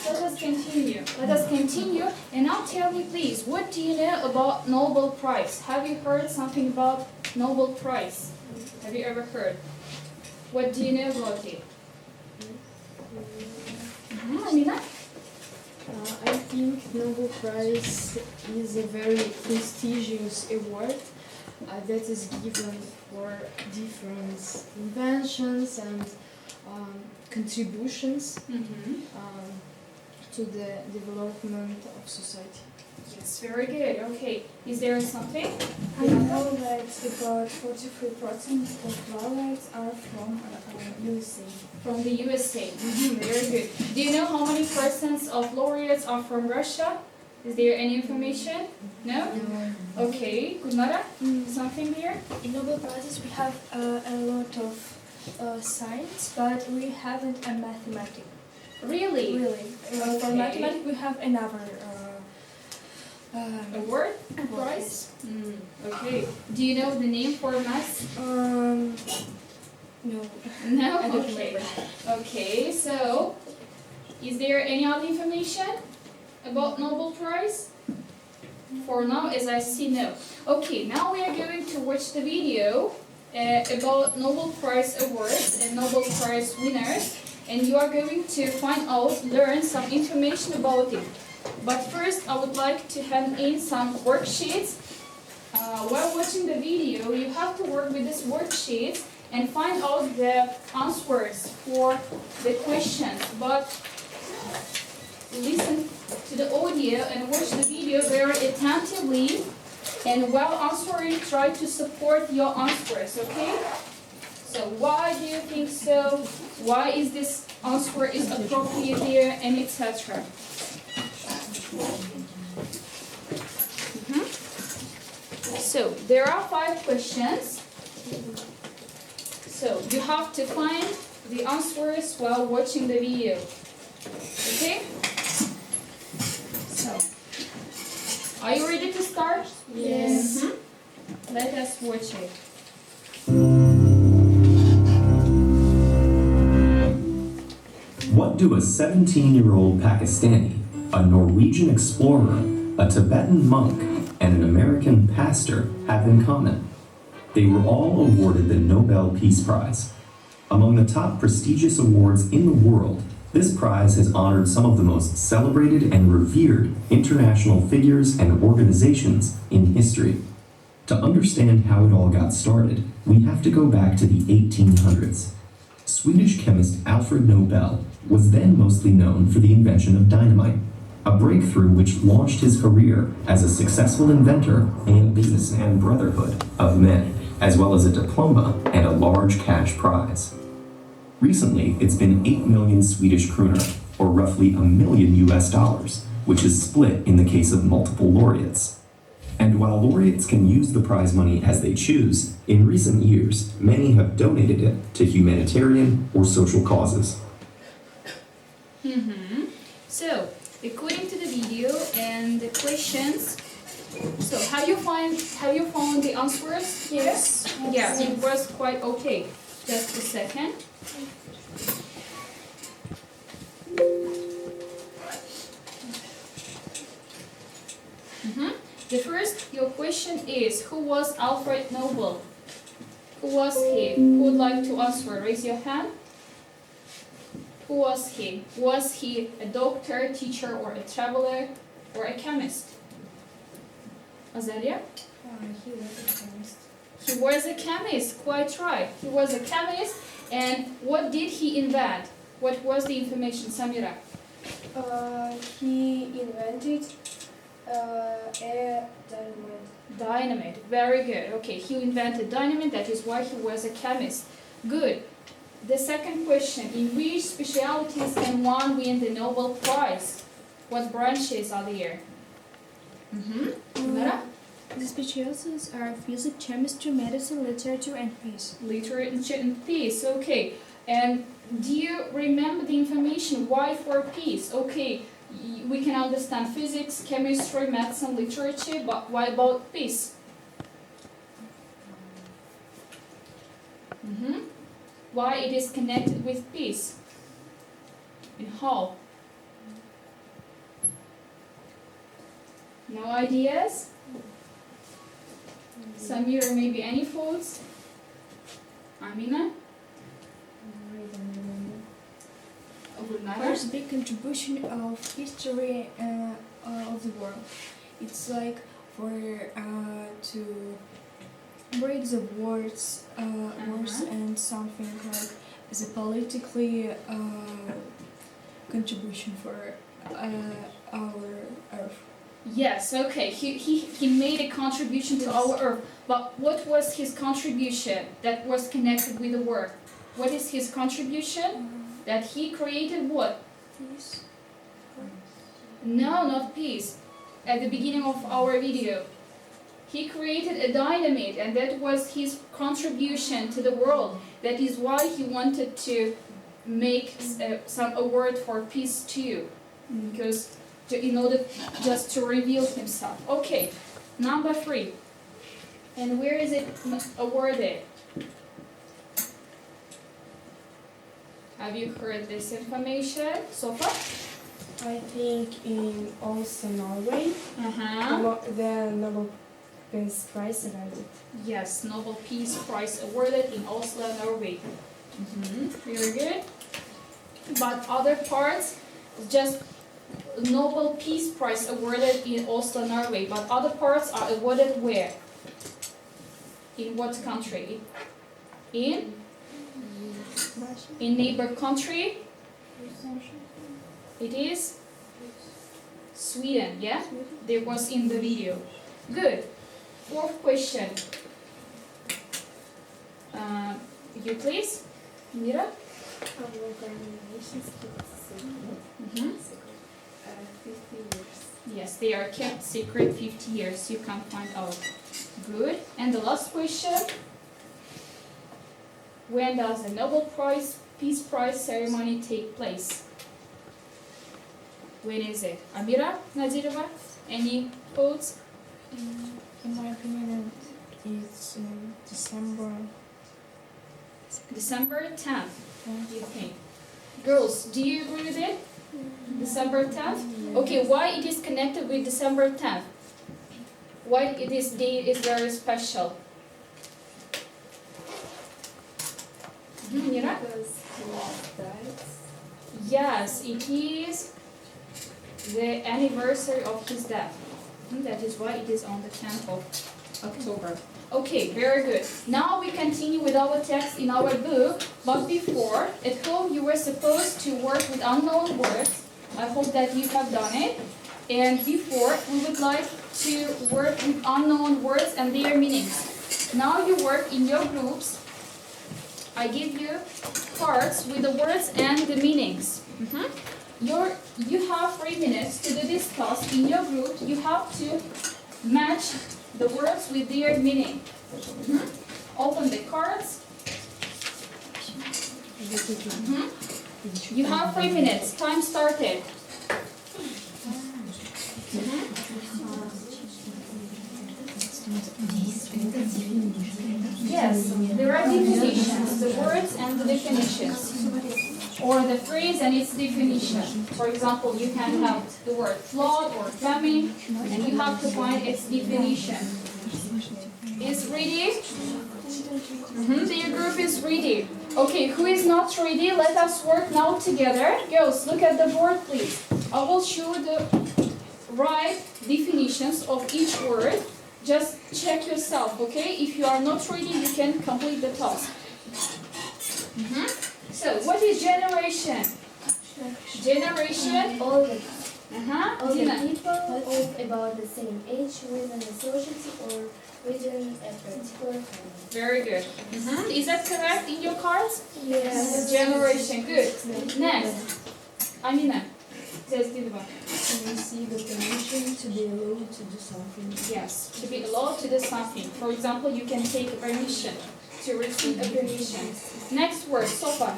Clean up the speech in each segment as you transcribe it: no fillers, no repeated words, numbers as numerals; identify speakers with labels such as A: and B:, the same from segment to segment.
A: let us continue. Let us continue. And now tell me, please, what do you know about Nobel Prize? Have you heard something about Nobel Prize? Have you ever heard? What do you know about it? Amina?
B: I think Nobel Prize is a very prestigious award that is given for different inventions and contributions to the development of society.
A: Yes, very good. Okay. Is there something?
C: I know that about 43% of laureates are from USA.
A: From the USA. Very good. Do you know how many percent of laureates are from Russia? Is there any information? No? Okay. Gulnara? Something here?
C: In Nobel Prizes we have a lot of science, but we haven't a mathematics.
A: Really?
C: Really. For mathematics we have another
A: Award? Prize? Okay. Do you know the name for maths?
C: no.
A: No?
C: I don't
A: Okay.
C: remember.
A: Okay, so is there any other information about Nobel Prize? For now, as I see, no. Okay, now we are going to watch the video about Nobel Prize awards and Nobel Prize winners, and you are going to find out, learn some information about it. But first, I would like to hand in some worksheets. While watching the video, you have to work with these worksheets and find out the answers for the questions. But listen to the audio and watch the video very attentively. And while answering, try to support your answers, okay? So why do you think so? Why is this answer is appropriate there, and etc. So there are 5 questions. So you have to find the answers while watching the video. Okay? So are you ready to start?
C: Yes.
A: Let us watch it.
D: What do a 17-year-old Pakistani, a Norwegian explorer, a Tibetan monk, and an American pastor have in common? They were all awarded the Nobel Peace Prize. Among the top prestigious awards in the world, this prize has honored some of the most celebrated and revered international figures and organizations in history. To understand how it all got started, we have to go back to the 1800s. Swedish chemist Alfred Nobel was then mostly known for the invention of dynamite, a breakthrough which launched his career as a successful inventor and businessman brotherhood of men, as well as a diploma and a large cash prize. Recently, it's been 8 million Swedish kroner, or roughly $1 million US, which is split in the case of multiple laureates. And while laureates can use the prize money as they choose, in recent years, many have donated it to humanitarian or social causes.
A: So, according to the video and the questions, so have you found the answers?
C: Yes.
A: Yeah, it was quite okay. Just a second. The first, your question is, who was Alfred Nobel? Who was he? Who would like to answer? Raise your hand. Who was he? Was he a doctor, teacher, or a traveler, or a chemist? Azalia?
C: He was a chemist.
A: He was a chemist, quite right. He was a chemist, and what did he invent? What was the information, Samira?
C: He invented a dynamite.
A: Dynamite, very good. Okay, he invented dynamite, that is why he was a chemist. Good. The second question, in which specialties can one win the Nobel Prize? What branches are there? Nara?
C: The specialties are physics, chemistry, medicine, literature, and peace.
A: Literature and peace, okay. And do you remember the information why for peace? Okay, we can understand physics, chemistry, medicine, literature, but why about peace? Why it is connected with peace? And how? No ideas? Samir, maybe any thoughts? Amina?
B: I don't remember.
A: Gulnara?
C: First big contribution of history of the world. It's like for to break the wars and something like the politically contribution for our Earth.
A: Yes, okay. He made a contribution to our Earth. But what was his contribution that was connected with the work? What is his contribution? That he created what?
C: Peace.
A: No, not peace. At the beginning of our video. He created a dynamite, and that was his contribution to the world. That is why he wanted to make some award for peace too. Because in order just to reveal himself. Okay, number 3. And where is it awarded? Have you heard this information so far?
B: I think in also Norway,
A: Uh-huh.
B: the Nobel Peace Prize awarded.
A: Yes, Nobel Peace Prize awarded in Oslo, Norway. Very good. But other parts, just Nobel Peace Prize awarded in Oslo, Norway. But other parts are awarded where? In what country? In neighbor country? It is Sweden, yeah? There was in the video. Good. 4th question. You please, Mira?
B: Our organizations keep secret. 50 years.
A: Yes, they are kept secret 50 years. You can't find out. Good. And the last question. When does the Nobel Peace Prize ceremony take place? When is it? Amira Nadirova? Any thoughts?
B: In my opinion, it's December.
A: December 10th, do you think? Girls, do you agree with it? December 10th? Okay, why it is connected with December 10th? Why this date is very special? Mira?
B: Because he died.
A: Yes, it is the anniversary of his death. That is why it is on the 10th of October. Okay, very good. Now we continue with our text in our book, but before, at home you were supposed to work with unknown words. I hope that you have done it. And before, we would like to work with unknown words and their meanings. Now you work in your groups. I give you cards with the words and the meanings. You have 3 minutes to do this task in your group. You have to match the words with their meaning. Open the cards. You have 3 minutes. Time started. Yes, there are definitions, the words and the definitions. Or the phrase and its definition. For example, you can have the word flawed or famine, and you have to find its definition. Is ready? The group is ready. Okay, who is not ready? Let us work now together. Girls, look at the board, please. I will show the right definitions of each word. Just check yourself, okay? If you are not ready, you can complete the task. So, what is generation? Generation?
E: All the
A: Dina.
E: people of about the same age within a society or within a particular family.
A: Very good. Is that correct in your cards?
E: Yes.
A: Generation, good. Next. Amina. Says Dilba.
B: We see the permission to be allowed to do something.
A: Yes, to be allowed to do something. For example, you can take a permission, to receive a permission. Next word, Sofa.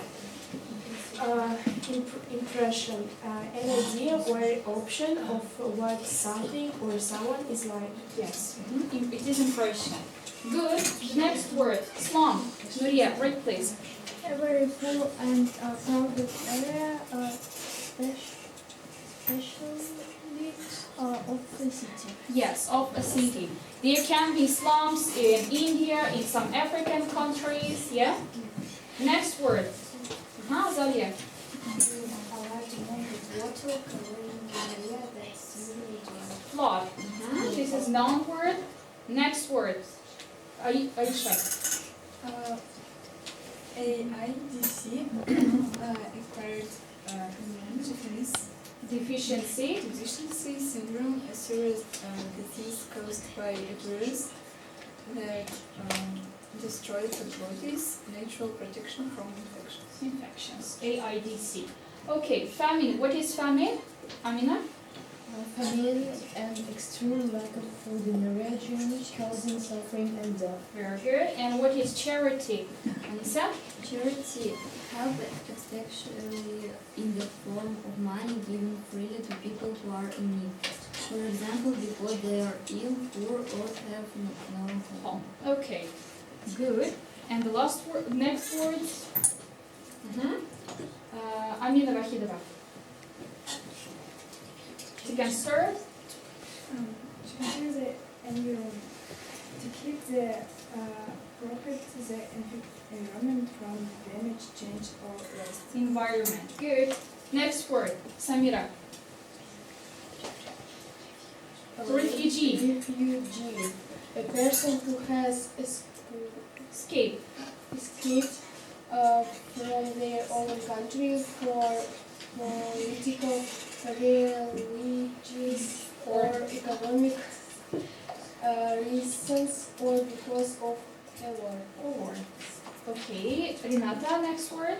B: Impression. An idea or option of what something or someone is like.
A: Yes, it is impression. Good. Next word, Slum. Nuria, read please.
C: A very full and crowded area, city.
A: Yes, of a city. There can be slums in India, in some African countries, yeah? Next word. Zalia.
E: A large amount of water covering an area that's usually dry.
A: Flood. This is noun word. Next word. Aisha.
C: AIDC acquired
A: Deficiency.
C: syndrome, a serious disease caused by a virus that destroys the body's natural protection from infections.
A: AIDS. Okay, famine. What is famine? Amina?
B: Famine and extreme lack of food in the region causing suffering and death.
A: Very good. And what is charity? Anissa?
E: Charity help, especially in the form of money given freely to people who are in need. For example, because they are ill, poor, or have no home.
A: Okay, good. And the last word, next word. Amina Wahidova. You can start.
C: To conserve the environment, to keep the protect the environment from damage, change, or waste.
A: Environment. Good. Next word. Samira. Refugee.
B: Refugee. A person who has
A: Escape.
B: escaped from their own country for political, religious, or economic reasons, or because of a war.
A: Or. Okay. Renata, next word.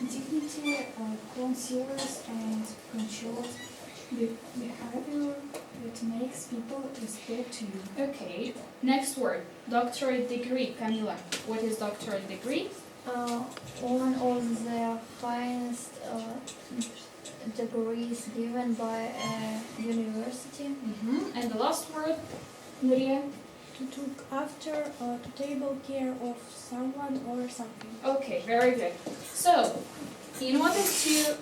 C: Dignity, conscious, and controlled behavior that makes people respect you.
A: Okay. Next word. Doctorate degree. Camila. What is doctorate degree?
E: One of the highest degrees given by a university.
A: And the last word. Nuria.
C: To look after, to take care of someone or something.
A: Okay, very good. So, in order to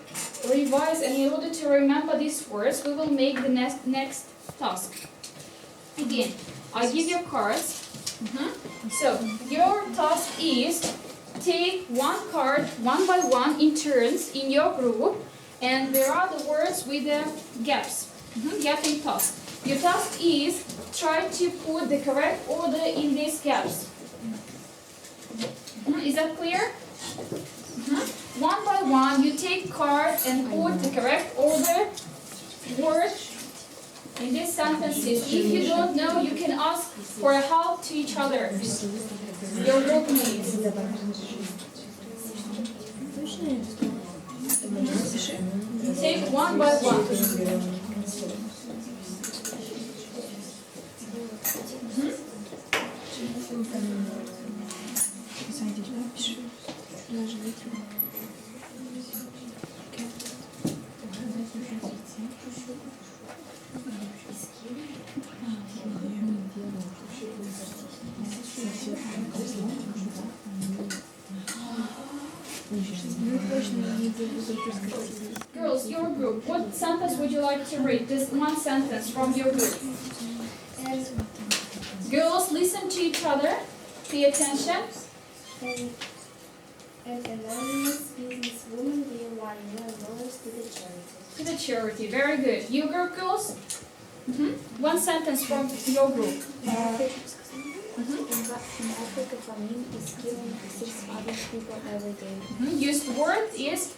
A: revise and in order to remember these words, we will make the next task. Again, I give you cards. So, your task is take one card one by one in turns in your group, and there are the words with the gaps. Gapping task. Your task is try to put the correct order in these gaps. Is that clear? One by one, you take card and put the correct order word in these sentences. If you don't know, you can ask for help to each other, your group mates. Take one by one. Girls, your group, what sentence would you like to read? Just one sentence from your group. Girls, listen to each other. Pay attention.
E: An anonymous businesswoman gave $1 million to the charity.
A: To the charity. Very good. You group, girls? One sentence from your group.
E: In Africa, famine is killing 6 other people every day.
A: Used word is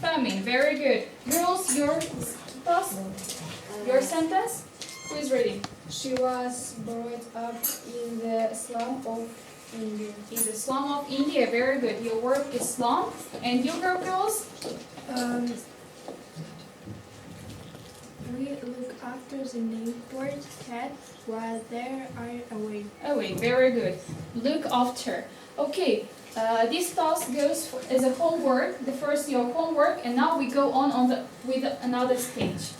A: famine. Very good. Girls, your task, your sentence. Who is reading?
B: She was brought up in the slum of India.
A: In the slum of India. Very good. Your word is slum. And you group, girls?
C: We look after the neighborhood cat while they are away.
A: Away. Very good. Look after. Okay. This task goes as a homework. The first your homework, and now we go on with another stage.